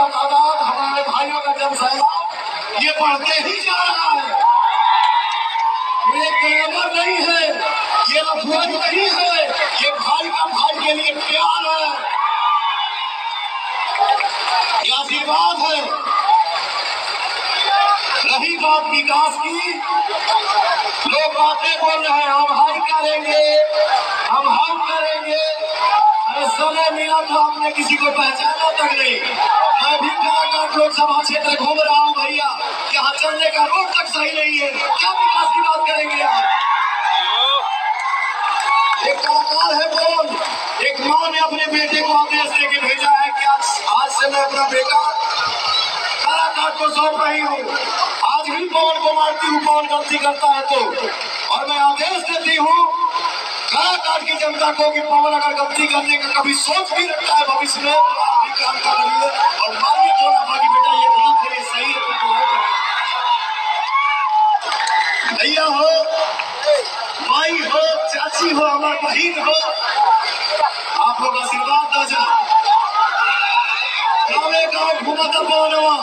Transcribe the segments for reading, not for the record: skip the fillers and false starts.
तादाद हमारे भाइयों का जन सैलाब ये बढ़ते ही जा रहा है। ये ग्लैमर नहीं है, ये अफवाह नहीं है, ये भाई का भाई के लिए प्यार है, ये आशीर्वाद है। रही बात विकास की, लोग बातें बोल रहे हैं हम हाई करेंगे, हम करेंगे। अरे समय मिला तो आपने किसी को पहचाना तक नहीं। मैं भी काराकाट लोकसभा क्षेत्र घूम रहा हूँ भैया, यहाँ चलने का रोड तक सही नहीं है, क्या विकास की बात करेंगे आप? एक कलाकार है कौन? एक माँ ने अपने बेटे को आदेश देके भेजा है कि आज से मैं अपना बेटा काराकाट को सौंप रही हूँ। आज भी पवन को मारती हूँ, पवन गलती करता है तो, और मैं आदेश देती हूँ काराकाट की जनता को कि पवन अगर गलती करने का कभी सोच भी रखता है भविष्य में तो आप भी काम कर रही है और मानिए थोड़ा बाकी बेटा ये गलत है, ये सही है। भैया हो, माई हो, चाची हो, हमारी बहन हो, आप लोग आशीर्वाद दो जाओ। गाँव घूमता पवनवा,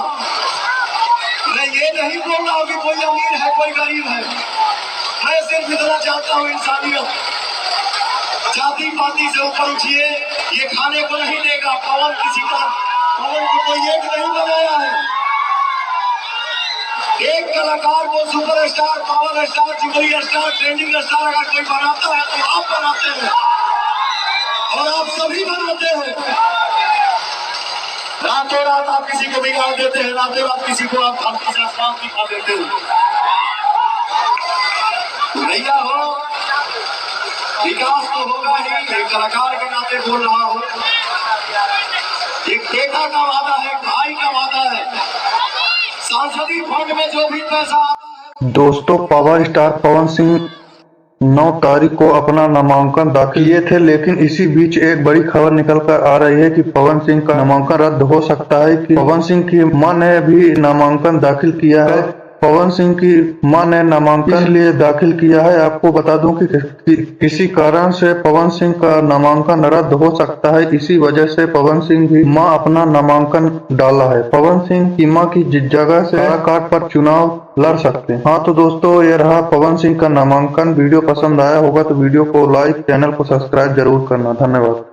मैं ये नहीं बोल रहा हूँ कि कोई अमीर है कोई गरीब है, मैं सिर्फ इतना चाहता हूँ इंसानियत। जाति पाति से ऊपर उठिए, ये खाने को नहीं देगा। पवन किसी का, पवन को कोई एक नहीं बनाया है। एक कलाकार को superstar, power star, jubilee star, trending star अगर कोई बनाता है तो आप बनाते हैं और आप सभी बनाते हैं। रातों रात आप किसी को बिगाड़ देते हैं, रातों रात किसी को आप धमकी से आसमान दिखा देते हैं। भैया हो, विकास तो होगा ही, एक कलाकार के नाते बोल रहा हूँ। एक बेटा का वादा है, भाई का वादा है, सांसदीय फंड में जो भी पैसा आता है। दोस्तों, पावर स्टार पवन सिंह 9 तारीख को अपना नामांकन दाखिल किए थे, लेकिन इसी बीच एक बड़ी खबर निकल कर आ रही है कि पवन सिंह का नामांकन रद्द हो सकता है। कि पवन सिंह की मां ने भी नामांकन दाखिल किया है। पवन सिंह की मां ने नामांकन लिए दाखिल किया है। आपको बता दूं कि किसी कारण से पवन सिंह का नामांकन रद्द हो सकता है। इसी वजह से पवन सिंह की मां अपना नामांकन डाला है। पवन सिंह की मां की जगह से काराकाट पर चुनाव लड़ सकते हैं। हाँ तो दोस्तों, ये रहा पवन सिंह का नामांकन। वीडियो पसंद आया होगा तो वीडियो को लाइक, चैनल को सब्सक्राइब जरूर करना। धन्यवाद।